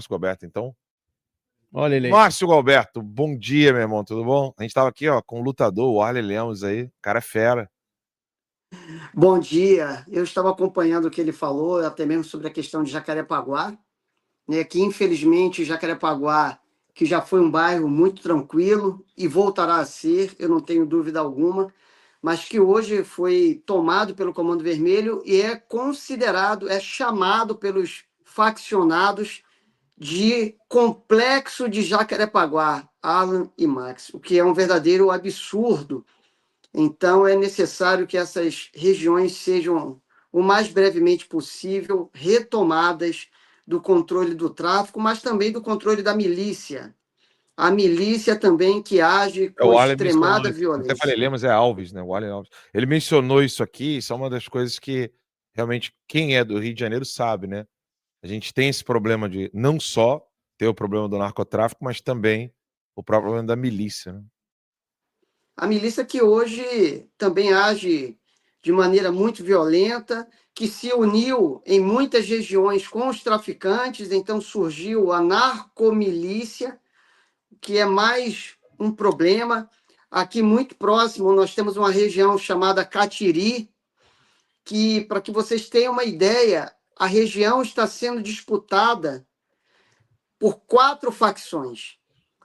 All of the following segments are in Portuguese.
Márcio Galberto, então. Olha ele aí. Márcio Galberto, bom dia, meu irmão, tudo bom? A gente tava aqui, ó, com o lutador, o Arley Lemos aí, cara é fera. Bom dia, eu estava acompanhando o que ele falou, até mesmo sobre a questão de Jacarepaguá, né, que infelizmente Jacarepaguá, que já foi um bairro muito tranquilo e voltará a ser, eu não tenho dúvida alguma, mas que hoje foi tomado pelo Comando Vermelho e é considerado, é chamado pelos faccionados de Complexo de Jacarepaguá, Alan e Max, o que é um verdadeiro absurdo. Então, é necessário que essas regiões sejam, o mais brevemente possível, retomadas do controle do tráfico, mas também do controle da milícia. A milícia também que age com extremada violência. Até falei, Lemos é Alves, né? O Arley Alves. Ele mencionou isso aqui, isso é uma das coisas que realmente quem é do Rio de Janeiro sabe, né? A gente tem esse problema de não só ter o problema do narcotráfico, mas também o problema da milícia, né? A milícia que hoje também age de maneira muito violenta, que se uniu em muitas regiões com os traficantes, então surgiu a narcomilícia, que é mais um problema. Aqui muito próximo nós temos uma região chamada Catiri, que, para que vocês tenham uma ideia, a região está sendo disputada por 4 facções.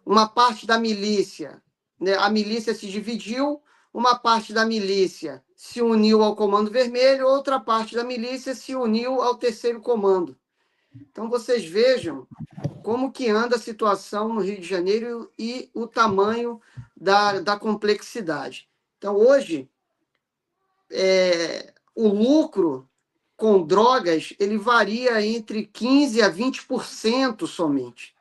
Uma parte da milícia, né, a milícia se dividiu, uma parte da milícia se uniu ao Comando Vermelho, outra parte da milícia se uniu ao Terceiro Comando. Então, vocês vejam como que anda a situação no Rio de Janeiro e o tamanho da complexidade. Então, hoje, o lucro com drogas ele varia entre 15% a 20% somente.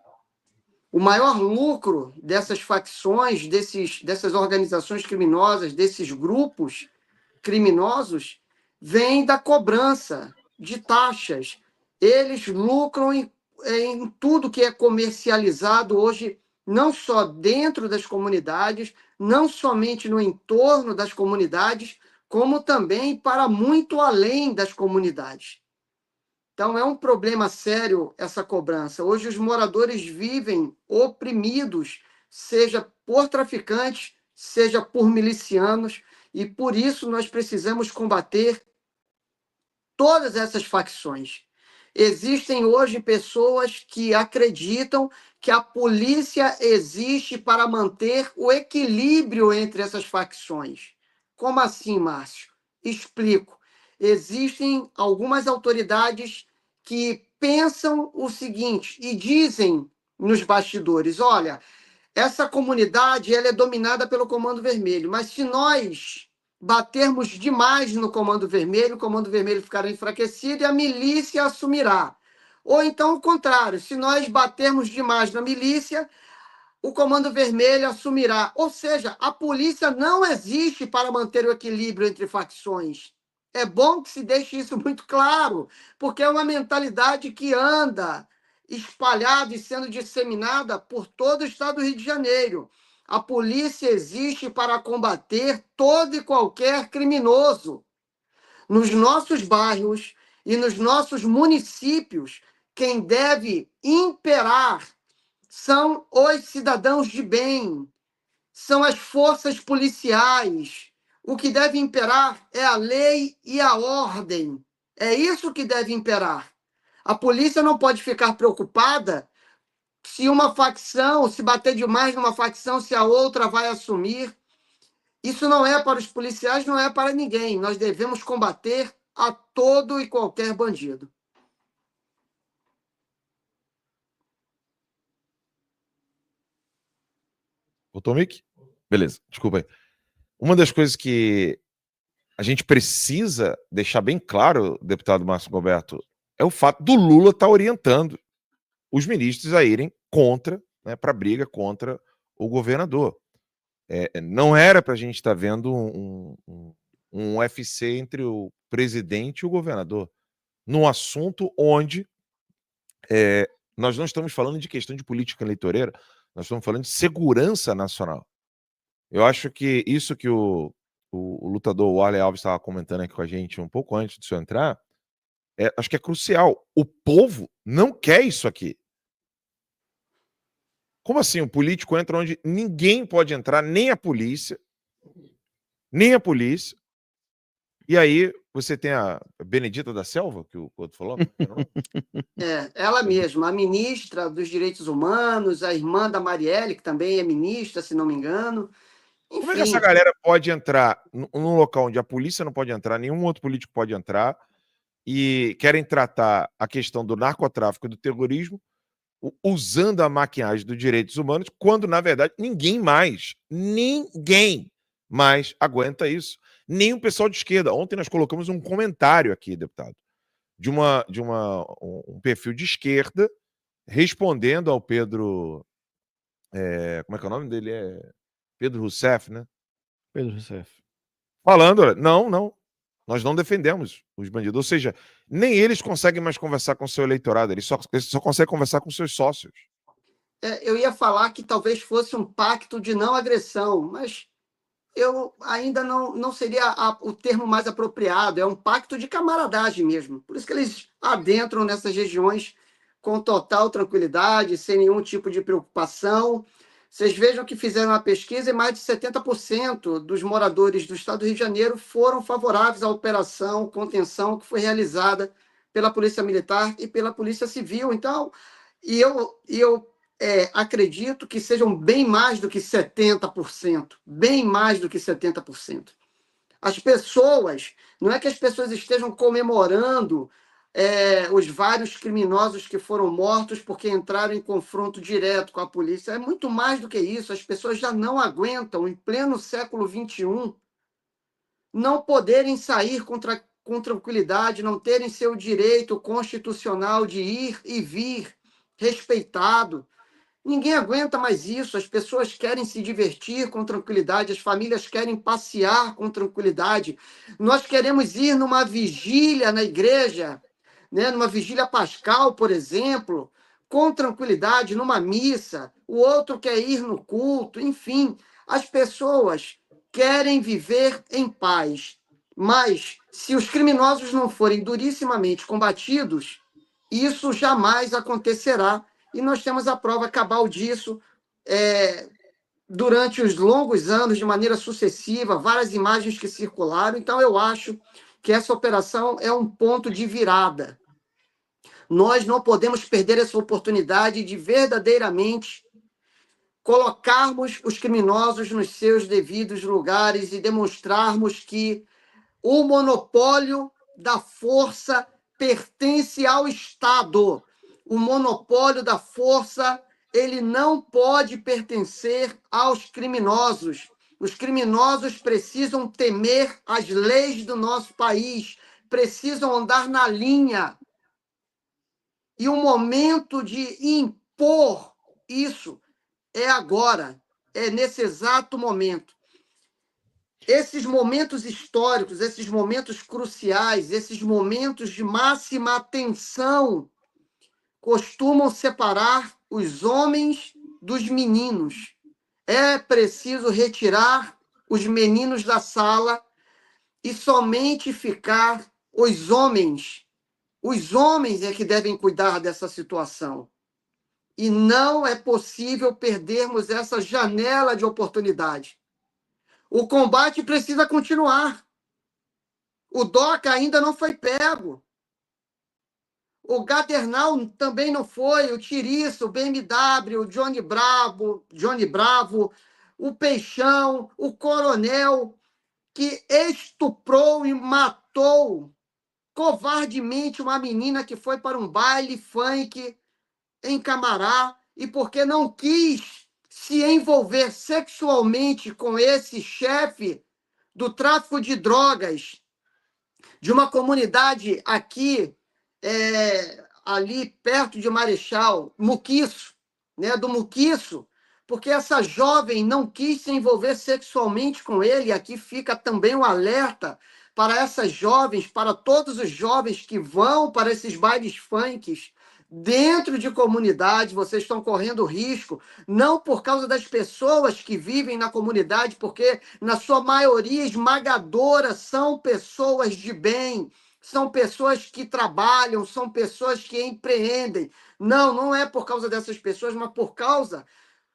O maior lucro dessas facções, dessas organizações criminosas, desses grupos criminosos, vem da cobrança de taxas. Eles lucram em tudo que é comercializado hoje, não só dentro das comunidades, não somente no entorno das comunidades, como também para muito além das comunidades. Então, é um problema sério essa cobrança. Hoje, os moradores vivem oprimidos, seja por traficantes, seja por milicianos, e por isso nós precisamos combater todas essas facções. Existem hoje pessoas que acreditam que a polícia existe para manter o equilíbrio entre essas facções. Como assim, Márcio? Explico. Existem algumas autoridades que pensam o seguinte e dizem nos bastidores: olha, essa comunidade ela é dominada pelo Comando Vermelho, mas se nós batermos demais no Comando Vermelho, o Comando Vermelho ficará enfraquecido e a milícia assumirá. Ou então o contrário, se nós batermos demais na milícia, o Comando Vermelho assumirá. Ou seja, a polícia não existe para manter o equilíbrio entre facções. É bom que se deixe isso muito claro, porque é uma mentalidade que anda espalhada e sendo disseminada por todo o estado do Rio de Janeiro. A polícia existe para combater todo e qualquer criminoso. Nos nossos bairros e nos nossos municípios, quem deve imperar são os cidadãos de bem, são as forças policiais. O que deve imperar é a lei e a ordem. É isso que deve imperar. A polícia não pode ficar preocupada se uma facção, se bater demais numa facção, se a outra vai assumir. Isso não é para os policiais, não é para ninguém. Nós devemos combater a todo e qualquer bandido. Botou o mic? Beleza, desculpa aí. Uma das coisas que a gente precisa deixar bem claro, deputado Márcio Galberto, é o fato do Lula estar orientando os ministros a irem contra, né, para a briga contra o governador. Não era para a gente estar vendo um UFC entre o presidente e o governador, num assunto onde nós não estamos falando de questão de política eleitoreira, nós estamos falando de segurança nacional. Eu acho que isso que o lutador Arley Alves estava comentando aqui com a gente um pouco antes de senhor entrar, acho que é crucial. O povo não quer isso aqui. Como assim? O político entra onde ninguém pode entrar, nem a polícia. Nem a polícia. E aí você tem a Benedita da Selva, que o outro falou? Ela mesma, a ministra dos Direitos Humanos, a irmã da Marielle, que também é ministra, se não me engano. Enfim. Como é que essa galera pode entrar num local onde a polícia não pode entrar, nenhum outro político pode entrar, e querem tratar a questão do narcotráfico e do terrorismo usando a maquiagem dos direitos humanos, quando, na verdade, ninguém mais aguenta isso. Nem o pessoal de esquerda. Ontem nós colocamos um comentário aqui, deputado, de um perfil de esquerda respondendo ao Pedro... como é que é o nome dele? Pedro Rousseff, né? Pedro Rousseff. Falando, olha, não, nós não defendemos os bandidos. Ou seja, nem eles conseguem mais conversar com o seu eleitorado, eles só conseguem conversar com seus sócios. Eu ia falar que talvez fosse um pacto de não agressão, mas eu ainda não seria o termo mais apropriado. É um pacto de camaradagem mesmo. Por isso que eles adentram nessas regiões com total tranquilidade, sem nenhum tipo de preocupação. Vocês vejam que fizeram uma pesquisa e mais de 70% dos moradores do estado do Rio de Janeiro foram favoráveis à operação contenção que foi realizada pela Polícia Militar e pela Polícia Civil. Então, eu acredito que sejam bem mais do que 70%, bem mais do que 70%. As pessoas, não é que as pessoas estejam comemorando os vários criminosos que foram mortos porque entraram em confronto direto com a polícia. É muito mais do que isso. As pessoas já não aguentam, em pleno século XXI, não poderem sair com tranquilidade, não terem seu direito constitucional de ir e vir respeitado. Ninguém aguenta mais isso. As pessoas querem se divertir com tranquilidade, as famílias querem passear com tranquilidade. Nós queremos ir numa vigília na igreja, né, numa vigília pascal, por exemplo, com tranquilidade, numa missa. O outro quer ir no culto, enfim. As pessoas querem viver em paz. Mas, se os criminosos não forem durissimamente combatidos, isso jamais acontecerá. E nós temos a prova cabal disso durante os longos anos, de maneira sucessiva, várias imagens que circularam. Então, eu acho que essa operação é um ponto de virada. Nós não podemos perder essa oportunidade de verdadeiramente colocarmos os criminosos nos seus devidos lugares e demonstrarmos que o monopólio da força pertence ao Estado. O monopólio da força, ele não pode pertencer aos criminosos. Os criminosos precisam temer as leis do nosso país, precisam andar na linha. E o momento de impor isso é agora, é nesse exato momento. Esses momentos históricos, esses momentos cruciais, esses momentos de máxima atenção, costumam separar os homens dos meninos. É preciso retirar os meninos da sala e somente ficar os homens. Os homens é que devem cuidar dessa situação. E não é possível perdermos essa janela de oportunidade. O combate precisa continuar. O DOCA ainda não foi pego. O Gadernal também não foi. O Tiriça, o BMW, o Johnny Bravo, o Peixão, o Coronel, que estuprou e matou covardemente uma menina que foi para um baile funk em Camará e porque não quis se envolver sexualmente com esse chefe do tráfico de drogas de uma comunidade aqui, ali perto de Marechal, Muquiço, né, do Muquiço, porque essa jovem não quis se envolver sexualmente com ele. E aqui fica também um alerta para essas jovens, para todos os jovens que vão para esses bailes funks dentro de comunidade. Vocês estão correndo risco, não por causa das pessoas que vivem na comunidade, porque na sua maioria esmagadora são pessoas de bem, são pessoas que trabalham, são pessoas que empreendem. Não é por causa dessas pessoas, mas por causa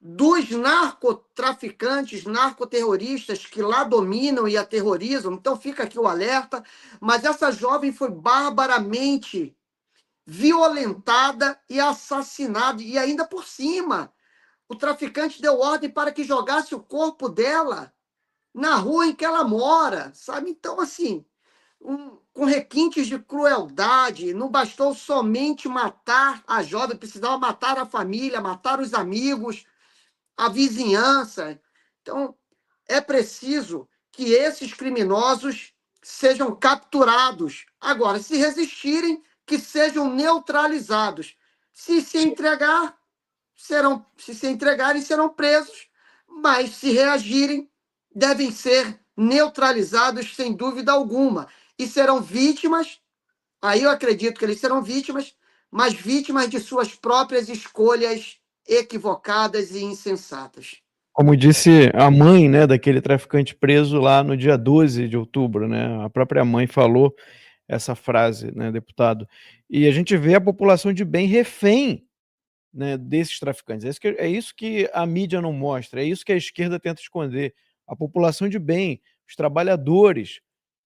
dos narcotraficantes, narcoterroristas que lá dominam e aterrorizam. Então fica aqui o alerta. Mas essa jovem foi barbaramente violentada e assassinada, e ainda por cima, o traficante deu ordem para que jogasse o corpo dela na rua em que ela mora, sabe? Então, assim, com requintes de crueldade, não bastou somente matar a jovem, precisava matar a família, matar os amigos, a vizinhança. Então, é preciso que esses criminosos sejam capturados. Agora, se resistirem, que sejam neutralizados. Se se entregarem, serão presos, mas se reagirem, devem ser neutralizados sem dúvida alguma. E serão vítimas, aí eu acredito que eles serão vítimas, mas vítimas de suas próprias escolhas equivocadas e insensatas. Como disse a mãe, né, daquele traficante preso lá no dia 12 de outubro, né? A própria mãe falou essa frase, né, deputado? E a gente vê a população de bem refém, né, desses traficantes. É isso que a mídia não mostra, é isso que a esquerda tenta esconder. A população de bem, os trabalhadores,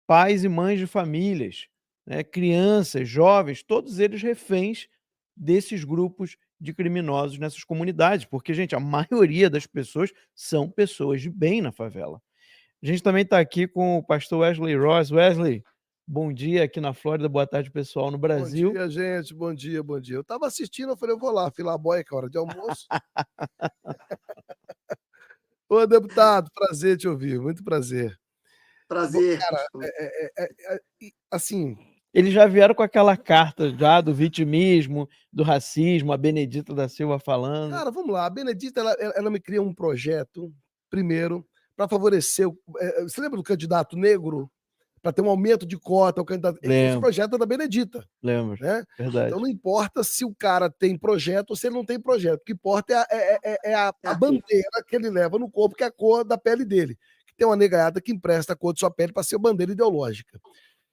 pais e mães de famílias, né, crianças, jovens, todos eles reféns desses grupos de criminosos nessas comunidades, porque, gente, a maioria das pessoas são pessoas de bem na favela. A gente também está aqui com o pastor Wesley Ross. Wesley, bom dia aqui na Flórida, boa tarde, pessoal, no Brasil. Bom dia, gente, bom dia, bom dia. Eu estava assistindo, eu falei, eu vou lá, filar boia, hora de almoço. Ô, deputado, prazer te ouvir, muito prazer. Prazer. Cara, assim... Eles já vieram com aquela carta já do vitimismo, do racismo, a Benedita da Silva falando. Cara, vamos lá, a Benedita, ela me cria um projeto, primeiro, para favorecer... Você lembra do candidato negro? Para ter um aumento de cota ao candidato. Esse projeto é da Benedita. Lembro, né? Verdade. Então não importa se o cara tem projeto ou se ele não tem projeto. O que importa é a bandeira que ele leva no corpo, que é a cor da pele dele. Que tem uma negaiada que empresta a cor de sua pele para ser bandeira ideológica.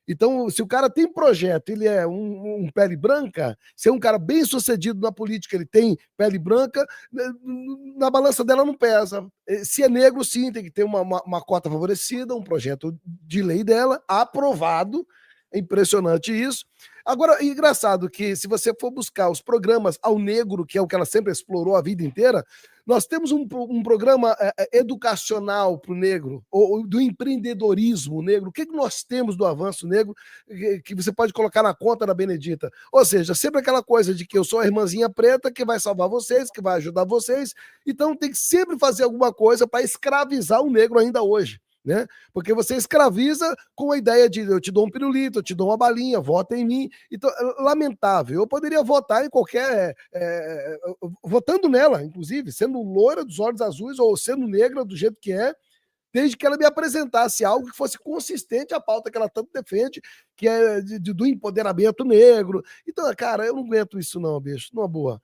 Então, se o cara tem projeto, ele é um pele branca, se é um cara bem sucedido na política, ele tem pele branca, na balança dela não pesa. Se é negro, sim, tem que ter uma cota favorecida, um projeto de lei dela, aprovado. É impressionante isso. Agora, engraçado que se você for buscar os programas ao negro, que é o que ela sempre explorou a vida inteira, nós temos um programa educacional para o negro, ou do empreendedorismo negro. O que nós temos do avanço negro que você pode colocar na conta da Benedita? Ou seja, sempre aquela coisa de que eu sou a irmãzinha preta que vai salvar vocês, que vai ajudar vocês. Então tem que sempre fazer alguma coisa para escravizar o negro ainda hoje. Né? Porque você escraviza com a ideia de eu te dou um pirulito, eu te dou uma balinha, vota em mim. Então, lamentável. Eu poderia votar em qualquer... votando nela, inclusive, sendo loira dos olhos azuis ou sendo negra do jeito que é, desde que ela me apresentasse algo que fosse consistente à pauta que ela tanto defende, que é do empoderamento negro. Então, cara, eu não aguento isso não, bicho, numa boa.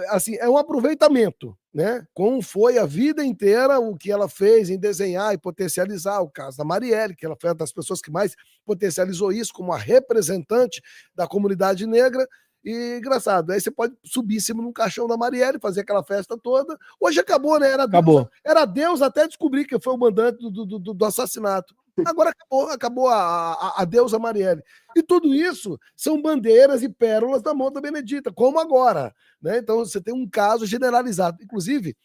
Assim, é um aproveitamento, né? Como foi a vida inteira o que ela fez em desenhar e potencializar o caso da Marielle, que ela foi uma das pessoas que mais potencializou isso como a representante da comunidade negra. E engraçado, aí você pode subir em cima num caixão da Marielle, fazer aquela festa toda. Hoje acabou, né? Era Deus até descobrir que foi o mandante do assassinato. Agora acabou a deusa Marielle. E tudo isso são bandeiras e pérolas da mão da Benedita, como agora. Né? Então você tem um caso generalizado. Inclusive,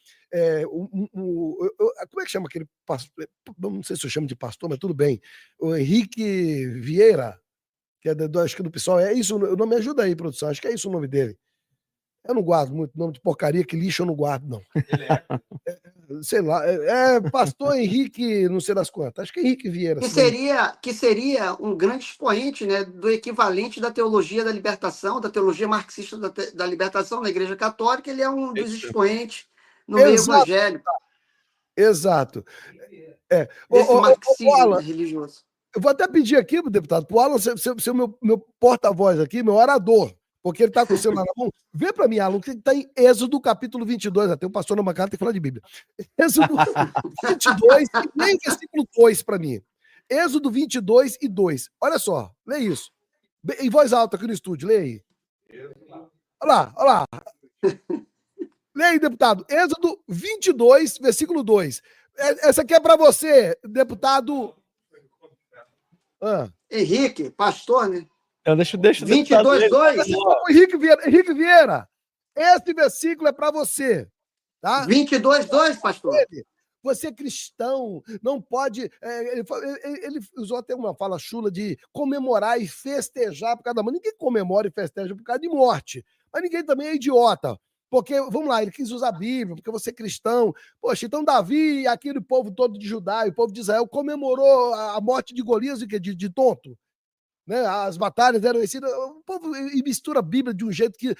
como é que chama aquele pastor? Não sei se eu chamo de pastor, mas tudo bem. O Henrique Vieira, que é acho que do PSOL, é isso, não me ajuda aí, produção, acho que é isso o nome dele. Eu não guardo muito nome de porcaria, que lixo eu não guardo, não. Ele sei lá, pastor Henrique, não sei das quantas, acho que é Henrique Vieira. Que seria um grande expoente, né, do equivalente da teologia da libertação, da teologia marxista da libertação na Igreja Católica. Ele é um dos expoentes no meio evangélico. Exato. Desse marxismo religioso. Eu vou até pedir aqui, deputado, para o Alan ser o meu porta-voz aqui, meu orador, porque ele está com o celular na mão. Vê para mim, Alan, que está em Êxodo capítulo 22, até o pastor na bancada tem que falar de Bíblia. Êxodo 22, e nem o versículo 2 para mim. Êxodo 22 e 2. Olha só, lê isso. Em voz alta aqui no estúdio, lê aí. Olha lá. Lê aí, deputado. Êxodo 22, versículo 2. Essa aqui é para você, deputado... Henrique, pastor, né? Deixa 22, 2. Henrique Vieira, esse versículo é para você. Tá? 22, 2, pastor. Você é cristão, não pode... ele usou até uma fala chula de comemorar e festejar por causa da morte. Ninguém comemora e festeja por causa de morte. Mas ninguém também é idiota. Porque, vamos lá, ele quis usar a Bíblia, porque você é cristão. Poxa, então Davi e aquele povo todo de Judá, o povo de Israel, comemorou a morte de Golias de tonto. Né? As batalhas eram vencidas. O povo mistura a Bíblia de um jeito que...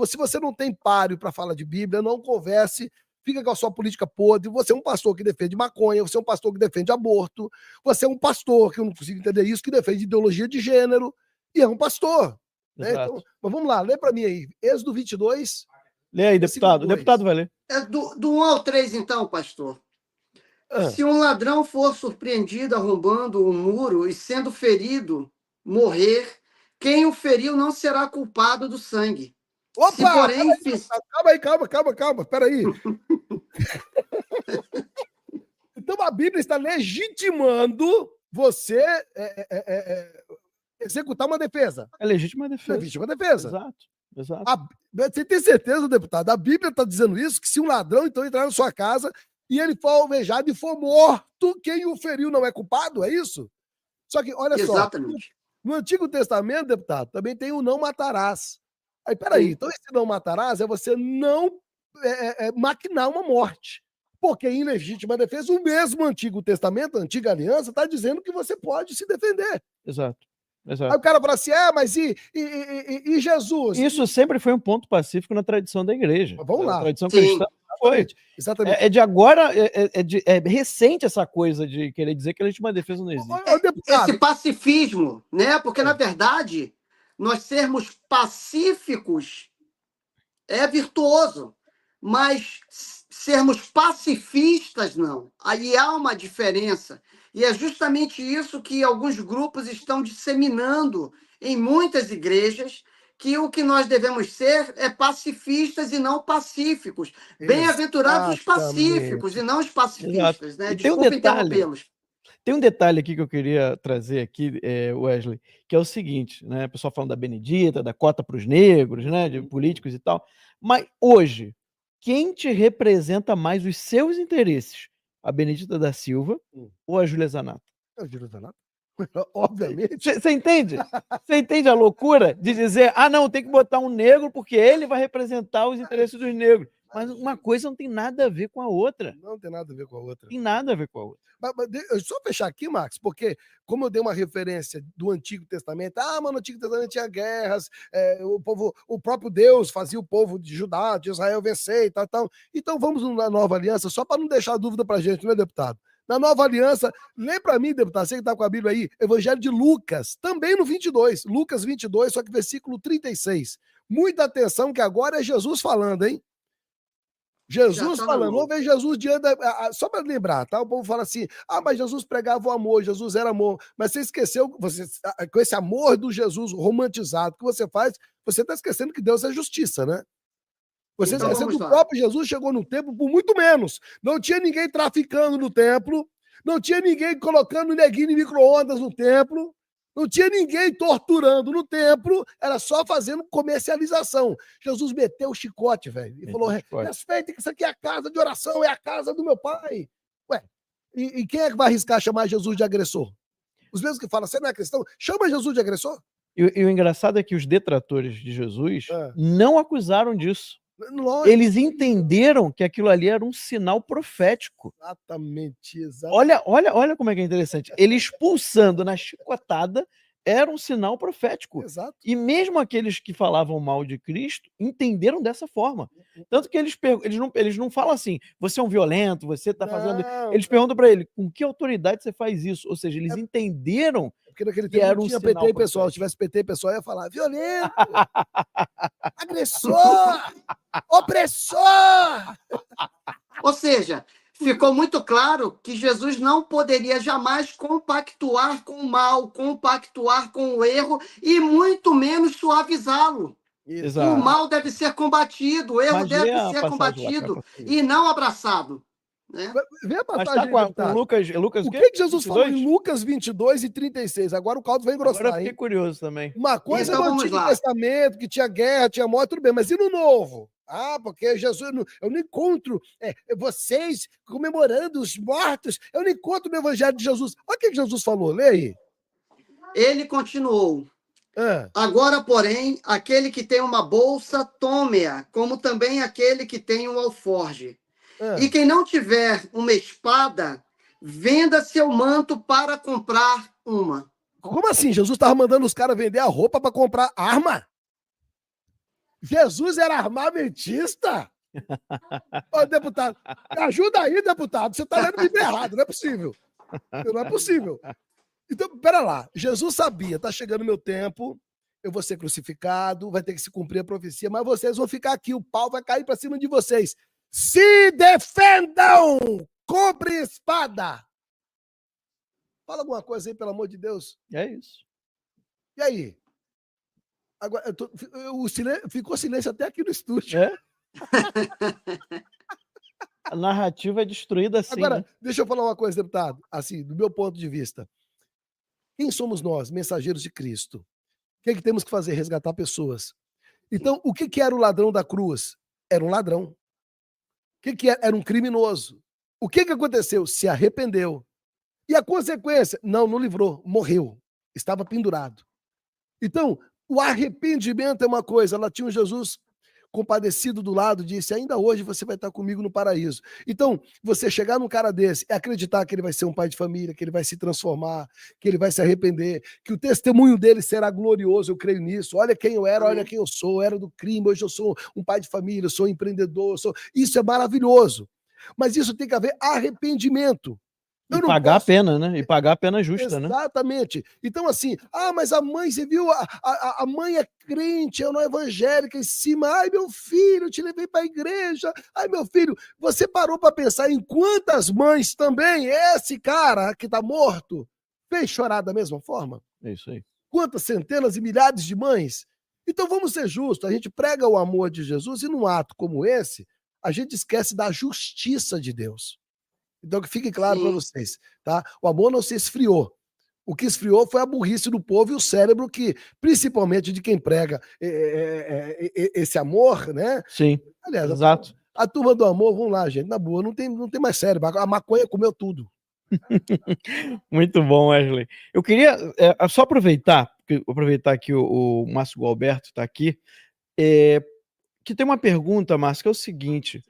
se você não tem páreo para falar de Bíblia, não converse, fica com a sua política podre. Você é um pastor que defende maconha, você é um pastor que defende aborto, você é um pastor, que eu não consigo entender isso, que defende ideologia de gênero, e é um pastor. Né? Então, mas vamos lá, lê para mim aí. Êxodo 22. Lê aí, deputado. O deputado vai ler. Do 1 ao 3, então, pastor. Se um ladrão for surpreendido arrombando um muro e sendo ferido, morrer, quem o feriu não será culpado do sangue. Opa! Se, porém, calma, peraí. Então a Bíblia está legitimando você executar uma defesa. É legítima defesa. Legítima defesa. Exato. Você tem certeza, deputado? A Bíblia está dizendo isso, que se um ladrão então entrar na sua casa e ele for alvejado e for morto, quem o feriu não é culpado? É isso? Só que, olha Exatamente. só, no Antigo Testamento, deputado, também tem o não matarás. Aí, peraí, então esse não matarás é você não maquinar uma morte. Porque em legítima defesa, o mesmo Antigo Testamento, a Antiga Aliança, está dizendo que você pode se defender. Exato. Aí o cara fala assim, mas e Jesus? Isso sempre foi um ponto pacífico na tradição da igreja. Vamos lá. Na tradição cristã foi. Exatamente. É de agora, é recente essa coisa de querer dizer que a legítima defesa não existe. Esse pacifismo, né? Porque, na verdade, nós sermos pacíficos é virtuoso, mas sermos pacifistas, não. Aí há uma diferença. E é justamente isso que alguns grupos estão disseminando em muitas igrejas, que o que nós devemos ser é pacifistas e não pacíficos. Bem-aventurados os pacíficos e não os pacifistas. Né? Desculpa interrompê-los. Tem um detalhe aqui que eu queria trazer aqui, Wesley, que é o seguinte, né? O pessoal falando da Benedita, da cota para os negros, né? De políticos e tal. Mas hoje, quem te representa mais os seus interesses? A Benedita da Silva ou a Júlia Zanato? A Júlia Zanato? Obviamente. Você entende? Você entende a loucura de dizer, não, tem que botar um negro porque ele vai representar os interesses dos negros. Mas uma coisa não tem nada a ver com a outra. Não tem nada a ver com a outra. Tem nada a ver com a outra. Mas só fechar aqui, Max, porque como eu dei uma referência do Antigo Testamento, no Antigo Testamento tinha guerras, o próprio Deus fazia o povo de Judá, de Israel vencer e tal. Então vamos na Nova Aliança, só para não deixar dúvida para a gente, né, deputado? Na Nova Aliança, lê para mim, deputado, você que está com a Bíblia aí, Evangelho de Lucas, também no 22, Lucas 22, só que versículo 36. Muita atenção que agora é Jesus falando, hein? Jesus falando, vamos ver Jesus diante só para lembrar, tá? O povo fala assim, mas Jesus pregava o amor, Jesus era amor, mas você esqueceu, com esse amor do Jesus romantizado que você faz, você está esquecendo que Deus é justiça, né? Você está esquecendo que o próprio Jesus chegou no templo por muito menos, não tinha ninguém traficando no templo, não tinha ninguém colocando neguinho em micro-ondas no templo, não tinha ninguém torturando no templo, era só fazendo comercialização. Jesus meteu o chicote, velho, e falou, respeita que isso aqui é a casa de oração, é a casa do meu pai. Ué, e quem é que vai arriscar chamar Jesus de agressor? Os mesmos que falam, você não é cristão? Chama Jesus de agressor. E o engraçado é que os detratores de Jesus não acusaram disso. Lógico. Eles entenderam que aquilo ali era um sinal profético. Exatamente. Olha como é que é interessante. Ele expulsando na chicotada era um sinal profético. Exato. E mesmo aqueles que falavam mal de Cristo entenderam dessa forma. Tanto que eles não falam assim, você é um violento, você está fazendo... Eles perguntam para ele, com que autoridade você faz isso? Ou seja, eles entenderam porque naquele que tempo era não um tinha sinal PT pessoal. Se tivesse PT pessoal, ia falar violento, agressor, opressor. Ou seja, ficou muito claro que Jesus não poderia jamais compactuar com o mal, compactuar com o erro e muito menos suavizá-lo. Exato. O mal deve ser combatido, o erro Mas lê deve a ser passagem lá, combatido por favor. e não abraçado. Né? Vê a Mas passagem tá aí, com deputado. Lucas O o quê? que Jesus falou 22? em Lucas 22 e 36? Agora o caldo vai Agora eu engrossar, fiquei hein? curioso também. Uma coisa Então no vamos Antigo lá. Testamento, que tinha guerra, tinha morte, tudo bem, mas e no Novo? Ah, porque Jesus, eu não encontro vocês comemorando os mortos, eu não encontro no Evangelho de Jesus. Olha o que Jesus falou, lê aí. Ele continuou. Agora, porém, aquele que tem uma bolsa, tome-a, como também aquele que tem um alforje. E quem não tiver uma espada, venda seu manto para comprar uma. Como assim? Jesus estava mandando os caras vender a roupa para comprar arma? Jesus era armamentista? Ô, deputado, me ajuda aí, deputado. Você está lendo o livro errado, não é possível. Não é possível. Então, pera lá. Jesus sabia, tá chegando o meu tempo, eu vou ser crucificado, vai ter que se cumprir a profecia, mas vocês vão ficar aqui, o pau vai cair para cima de vocês. Se defendam! Compre espada! Fala alguma coisa aí, pelo amor de Deus. É isso. E aí? Agora, ficou silêncio até aqui no estúdio. É? A narrativa é destruída assim. Agora, né? deixa eu falar uma coisa, deputado. Assim, do meu ponto de vista. Quem somos nós, mensageiros de Cristo? O que é que temos que fazer? Resgatar pessoas. Então, o que era o ladrão da cruz? Era um ladrão. O que era? Era um criminoso. O que aconteceu? Se arrependeu. E a consequência? Não livrou, morreu. Estava pendurado. Então, o arrependimento é uma coisa. Ela tinha um Jesus compadecido do lado, disse, ainda hoje você vai estar comigo no paraíso. Então, você chegar num cara desse e acreditar que ele vai ser um pai de família, que ele vai se transformar, que ele vai se arrepender, que o testemunho dele será glorioso, eu creio nisso. Olha quem eu era, olha quem eu sou. Eu era do crime, hoje eu sou um pai de família, eu sou um empreendedor. Isso é maravilhoso. Mas isso tem que haver arrependimento. E pagar a pena, né? E pagar a pena justa, né? Exatamente. Então, assim, mas a mãe, você viu, a mãe é crente, é uma evangélica em cima. Ai, meu filho, eu te levei para a igreja. Ai, meu filho, você parou para pensar em quantas mães também esse cara que está morto fez chorar da mesma forma? É isso aí. Quantas centenas e milhares de mães? Então, vamos ser justos. A gente prega o amor de Jesus e num ato como esse, a gente esquece da justiça de Deus. Então, que fique claro para vocês, tá? O amor não se esfriou. O que esfriou foi a burrice do povo e o cérebro que, principalmente de quem prega esse amor, né? Sim, aliás, exato. A turma do amor, vamos lá, gente, na boa, não tem mais cérebro. A maconha comeu tudo. Muito bom, Wesley. Eu queria só aproveitar que o Márcio Gualberto está aqui, que tem uma pergunta, Márcio, que é o seguinte: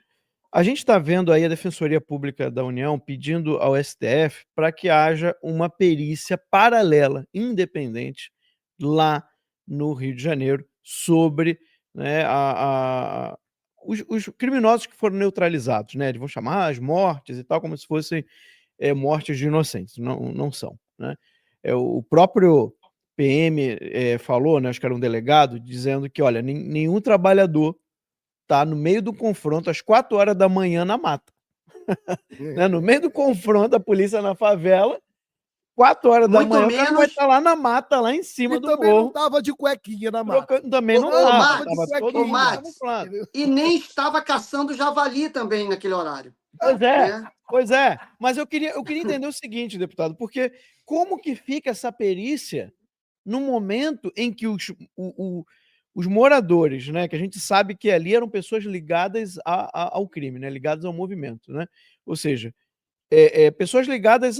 a gente está vendo aí a Defensoria Pública da União pedindo ao STF para que haja uma perícia paralela, independente, lá no Rio de Janeiro, sobre, né, os criminosos que foram neutralizados, né? Eles vão chamar as mortes e tal, como se fossem mortes de inocentes. Não são, né? O próprio PM falou, né, acho que era um delegado, dizendo que, olha, nenhum trabalhador tá no meio do confronto às 4 horas da manhã na mata. Né? No meio do confronto, a polícia na favela, 4 horas da manhã, o cara vai estar lá na mata, lá em cima do morro. Também não tava de cuequinha na mata. Também não tava. Max, e nem estava caçando javali também naquele horário. Pois é. Mas eu queria entender o seguinte, deputado, porque como que fica essa perícia no momento em que os moradores, né, que a gente sabe que ali eram pessoas ligadas ao crime, né, ligadas ao movimento, né? Ou seja, pessoas ligadas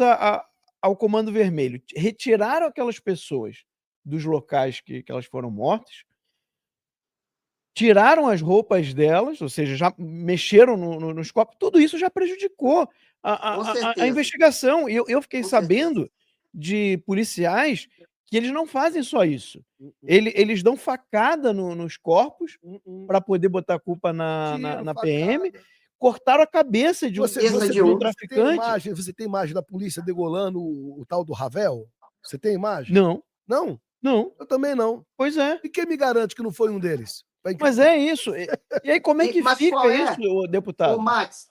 ao Comando Vermelho, retiraram aquelas pessoas dos locais que elas foram mortas, tiraram as roupas delas, ou seja, já mexeram nos corpos, tudo isso já prejudicou a investigação. E eu fiquei sabendo de policiais que eles não fazem só isso. Eles dão facada nos corpos para poder botar a culpa na PM, cortaram a cabeça de um traficante. Você tem imagem da polícia degolando o tal do Ravel? Você tem imagem? Não. Não? Não. Eu também não. Pois é. E quem me garante que não foi um deles? Mas é isso. E aí, como é que fica isso, deputado? Ô, Max,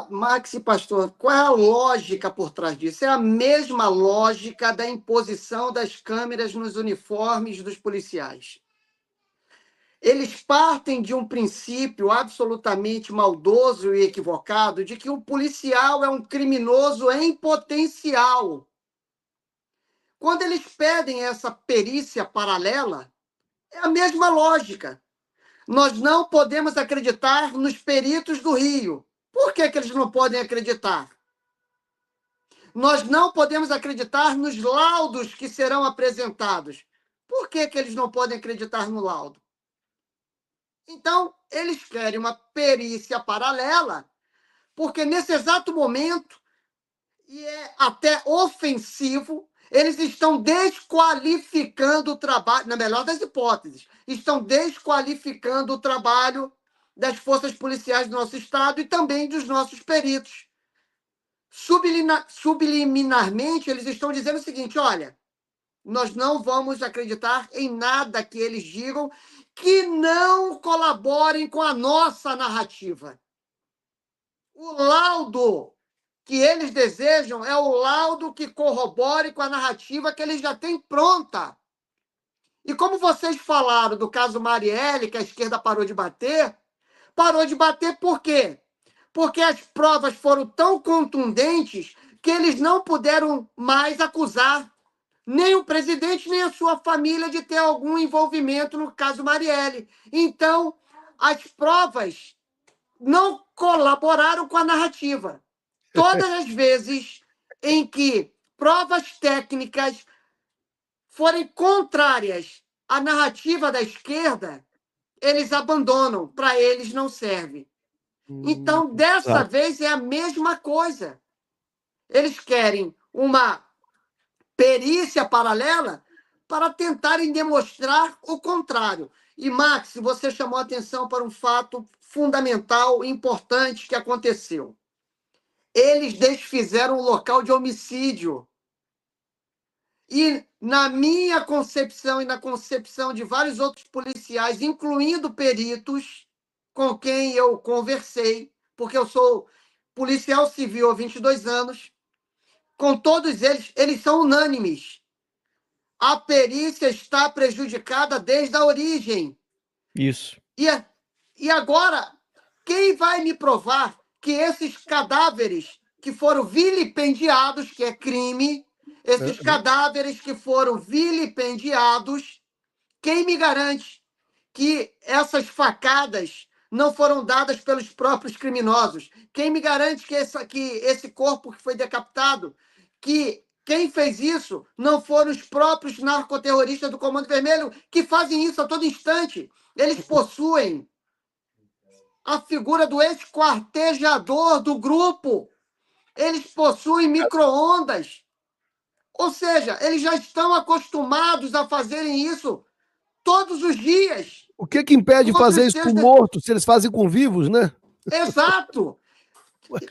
Max e pastor, qual é a lógica por trás disso? É a mesma lógica da imposição das câmeras nos uniformes dos policiais. Eles partem de um princípio absolutamente maldoso e equivocado de que o policial é um criminoso em potencial. Quando eles pedem essa perícia paralela, é a mesma lógica. Nós não podemos acreditar nos peritos do Rio. Por que eles não podem acreditar? Nós não podemos acreditar nos laudos que serão apresentados. Por que eles não podem acreditar no laudo? Então, eles querem uma perícia paralela, porque nesse exato momento, e é até ofensivo, eles estão desqualificando o trabalho, na melhor das hipóteses, estão desqualificando o trabalho das forças policiais do nosso Estado e também dos nossos peritos. Subliminarmente, eles estão dizendo o seguinte: olha, nós não vamos acreditar em nada que eles digam que não colaborem com a nossa narrativa. O laudo que eles desejam é o laudo que corrobore com a narrativa que eles já têm pronta. E como vocês falaram do caso Marielle, que a esquerda parou de bater por quê? Porque as provas foram tão contundentes que eles não puderam mais acusar nem o presidente, nem a sua família de ter algum envolvimento no caso Marielle. Então, as provas não colaboraram com a narrativa. Todas as vezes em que provas técnicas forem contrárias à narrativa da esquerda, eles abandonam, para eles não serve. Então, dessa vez, é a mesma coisa. Eles querem uma perícia paralela para tentarem demonstrar o contrário. E, Max, você chamou a atenção para um fato fundamental, importante que aconteceu. Eles desfizeram o local de homicídio. E, na minha concepção e na concepção de vários outros policiais, incluindo peritos com quem eu conversei, porque eu sou policial civil há 22 anos, com todos eles são unânimes. A perícia está prejudicada desde a origem. Isso. E agora, quem vai me provar que esses cadáveres que foram vilipendiados, que é crime, esses cadáveres que foram vilipendiados, quem me garante que essas facadas não foram dadas pelos próprios criminosos? Quem me garante que esse corpo que foi decapitado, que quem fez isso não foram os próprios narcoterroristas do Comando Vermelho, que fazem isso a todo instante? Eles possuem a figura do esquartejador do grupo. Eles possuem micro-ondas. Ou seja, eles já estão acostumados a fazerem isso todos os dias. O que impede de fazer isso com mortos, se eles fazem com vivos, né? Exato.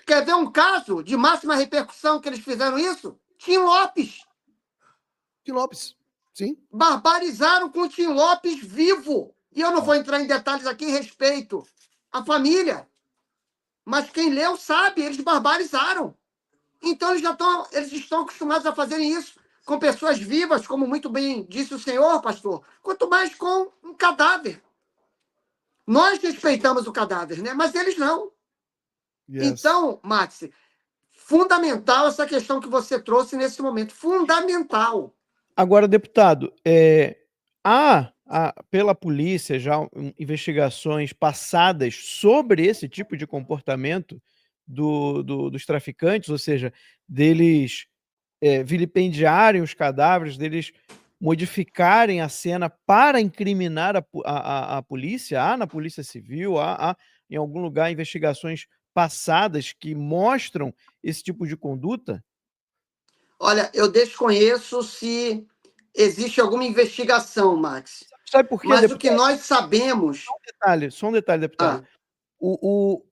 Quer ver um caso de máxima repercussão que eles fizeram isso? Tim Lopes. Tim Lopes, sim. Barbarizaram com o Tim Lopes vivo. E eu não vou entrar em detalhes aqui em respeito à família. Mas quem leu sabe, eles barbarizaram. Então eles estão acostumados a fazerem isso com pessoas vivas, como muito bem disse o senhor, pastor, quanto mais com um cadáver. Nós respeitamos o cadáver, né? Mas eles não. Yes. Então, Max, fundamental essa questão que você trouxe nesse momento. Fundamental. Agora, deputado, há pela polícia já investigações passadas sobre esse tipo de comportamento dos traficantes, ou seja, deles vilipendiarem os cadáveres, deles modificarem a cena para incriminar a polícia? Há na Polícia Civil, há em algum lugar investigações passadas que mostram esse tipo de conduta? Olha, eu desconheço se existe alguma investigação, Max. Sabe por quê, mas deputado? O que nós sabemos... Só um detalhe, deputado.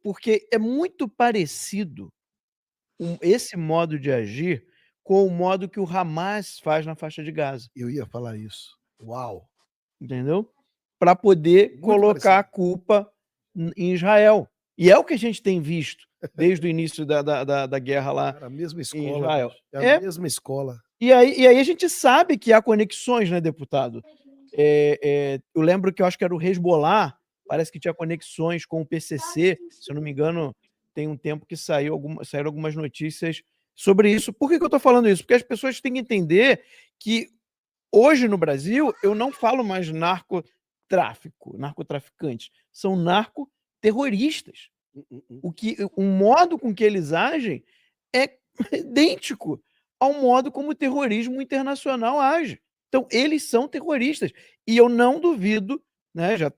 Porque é muito parecido esse modo de agir com o modo que o Hamas faz na faixa de Gaza. Eu ia falar isso. Uau! Entendeu? Para poder muito colocar parecido. A culpa em Israel. E é o que a gente tem visto desde o início da guerra lá a mesma escola, em Israel. É a mesma escola. E aí a gente sabe que há conexões, né, deputado? Eu lembro que eu acho que era o Hezbollah, parece que tinha conexões com o PCC, se eu não me engano, tem um tempo que saíram algumas notícias sobre isso. Por que eu estou falando isso? Porque as pessoas têm que entender que hoje no Brasil eu não falo mais narcotraficantes, são narcoterroristas. O modo com que eles agem é idêntico ao modo como o terrorismo internacional age. Então, eles são terroristas. E eu não duvido, né, já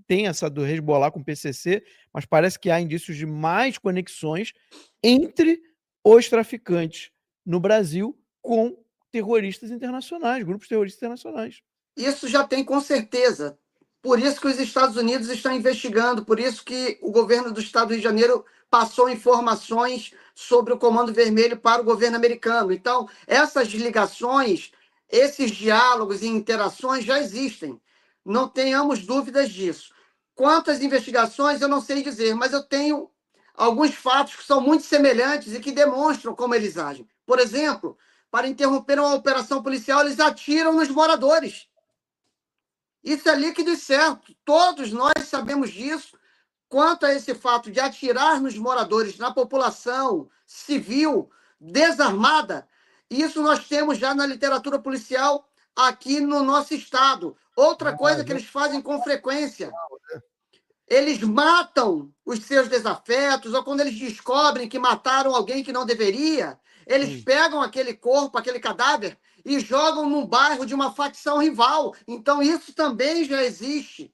tem essa do Hezbollah com o PCC, mas parece que há indícios de mais conexões entre os traficantes no Brasil com terroristas internacionais, grupos terroristas internacionais. Isso já tem com certeza. Por isso que os Estados Unidos estão investigando, por isso que o governo do Estado do Rio de Janeiro passou informações sobre o Comando Vermelho para o governo americano. Então, essas ligações, esses diálogos e interações já existem. Não tenhamos dúvidas disso. Quantas investigações, eu não sei dizer, mas eu tenho alguns fatos que são muito semelhantes e que demonstram como eles agem. Por exemplo, para interromper uma operação policial, eles atiram nos moradores. Isso é líquido e certo. Todos nós sabemos disso. Quanto a esse fato de atirar nos moradores, na população civil desarmada, isso nós temos já na literatura policial aqui no nosso estado. Outra coisa que eles fazem com frequência, eles matam os seus desafetos, ou quando eles descobrem que mataram alguém que não deveria, eles pegam aquele corpo, aquele cadáver, e jogam num bairro de uma facção rival. Então, isso também já existe.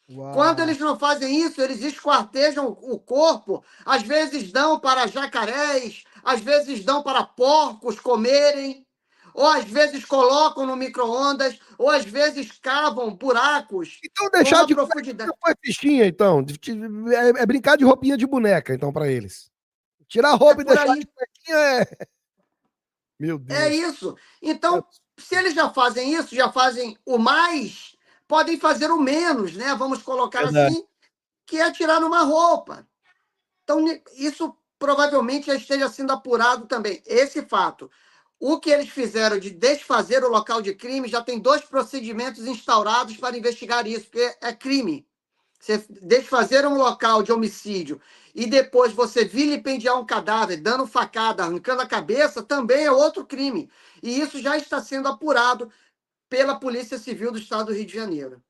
Uau. Quando eles não fazem isso, eles esquartejam o corpo, às vezes dão para jacarés, às vezes dão para porcos comerem, ou às vezes colocam no micro-ondas, ou às vezes cavam buracos. Então, deixar de profundidade. Foi fichinha, então. É brincar de roupinha de boneca, então, para eles. Tirar a roupa e deixar de bonequinha é. Meu Deus. É isso. Então, se eles já fazem isso, já fazem o mais, podem fazer o menos, né? Vamos colocar assim, que é tirar numa roupa. Então, isso provavelmente já esteja sendo apurado também. Esse fato. O que eles fizeram de desfazer o local de crime, já tem 2 procedimentos instaurados para investigar isso, porque é crime. Você desfazer um local de homicídio e depois você vilipendiar um cadáver, dando facada, arrancando a cabeça, também é outro crime. E isso já está sendo apurado pela Polícia Civil do Estado do Rio de Janeiro.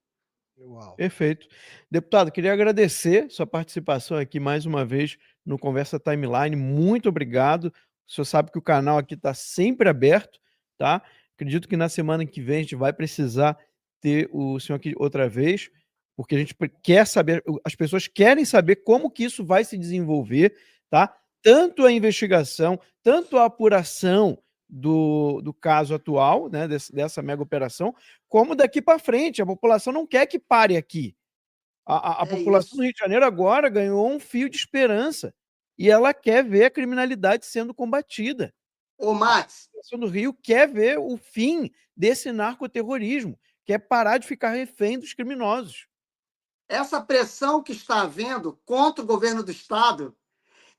Uau. Perfeito. Deputado, queria agradecer sua participação aqui mais uma vez no Conversa Timeline. Muito obrigado. O senhor sabe que o canal aqui está sempre aberto, tá? Acredito que na semana que vem a gente vai precisar ter o senhor aqui outra vez, porque a gente quer saber, as pessoas querem saber como que isso vai se desenvolver, tá? Tanto a investigação, tanto a apuração do caso atual, né, dessa mega operação, como daqui para frente. A população não quer que pare aqui. A população do Rio de Janeiro agora ganhou um fio de esperança e ela quer ver a criminalidade sendo combatida. Ô, Max, a população do Rio quer ver o fim desse narcoterrorismo, quer parar de ficar refém dos criminosos. Essa pressão que está havendo contra o governo do Estado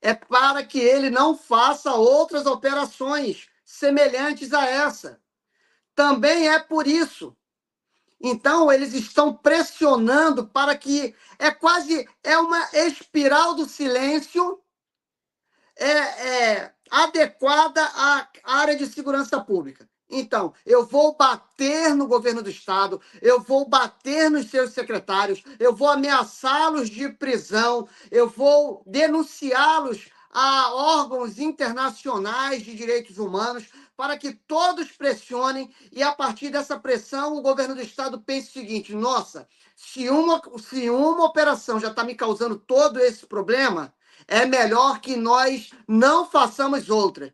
é para que ele não faça outras operações semelhantes a essa. Também é por isso. Então, eles estão pressionando para que... É uma espiral do silêncio adequada à área de segurança pública. Então, eu vou bater no governo do Estado, eu vou bater nos seus secretários, eu vou ameaçá-los de prisão, eu vou denunciá-los a órgãos internacionais de direitos humanos, para que todos pressionem e, a partir dessa pressão, o governo do Estado pense o seguinte: nossa, se uma operação já está me causando todo esse problema, é melhor que nós não façamos outras.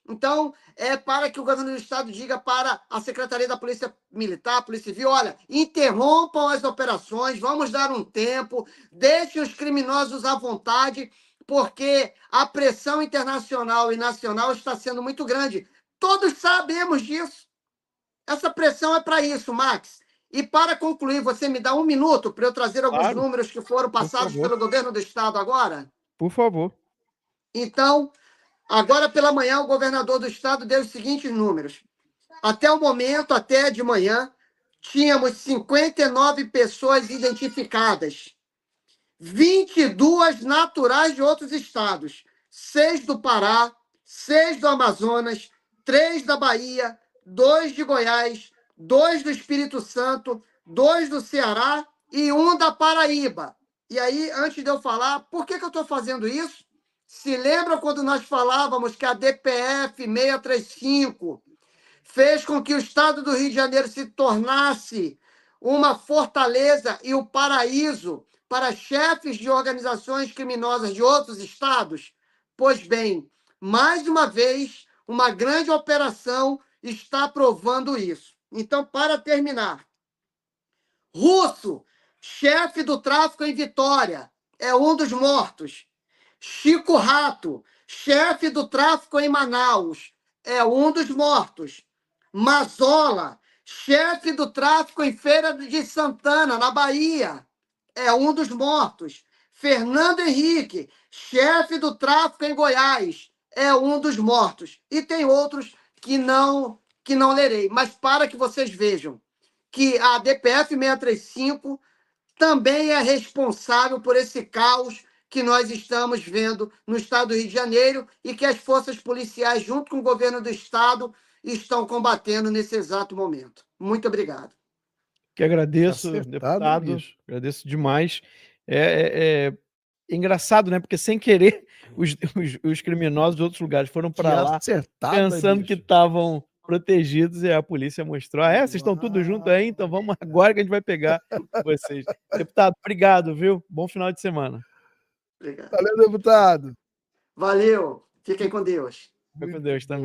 Então, é para que o governo do Estado diga para a Secretaria da Polícia Militar, Polícia Civil: olha, interrompam as operações, vamos dar um tempo, deixem os criminosos à vontade, porque a pressão internacional e nacional está sendo muito grande. Todos sabemos disso. Essa pressão é para isso, Max. E para concluir, você me dá 1 minuto para eu trazer alguns números que foram passados pelo governo do Estado agora? Por favor. Então, agora pela manhã, o governador do Estado deu os seguintes números. Até o momento, até de manhã, tínhamos 59 pessoas identificadas, 22 naturais de outros estados, 6 do Pará, 6 do Amazonas, 3 da Bahia, 2 de Goiás, 2 do Espírito Santo, 2 do Ceará e 1 da Paraíba. E aí, antes de eu falar, por que eu estou fazendo isso? Se lembra quando nós falávamos que a DPF 635 fez com que o estado do Rio de Janeiro se tornasse uma fortaleza e o paraíso para chefes de organizações criminosas de outros estados? Pois bem, mais uma vez, uma grande operação está provando isso. Então, para terminar, Russo, chefe do tráfico em Vitória, é um dos mortos. Chico Rato, chefe do tráfico em Manaus, é um dos mortos. Mazola, chefe do tráfico em Feira de Santana, na Bahia, é um dos mortos. Fernando Henrique, chefe do tráfico em Goiás, é um dos mortos. E tem outros que não lerei, mas para que vocês vejam que a DPF 635 também é responsável por esse caos que nós estamos vendo no estado do Rio de Janeiro e que as forças policiais, junto com o governo do estado, estão combatendo nesse exato momento. Muito obrigado. Que agradeço, Acertado, deputado. bicho. Agradeço demais. É engraçado, né? Porque sem querer, os criminosos de outros lugares foram para lá Acertado, pensando que bicho. estavam protegidos e a polícia mostrou: vocês estão tudo junto aí? Então vamos agora que a gente vai pegar vocês. Deputado, obrigado, viu? Bom final de semana. Obrigado. Valeu, deputado. Valeu. Fiquem com Deus. Fica com Deus também.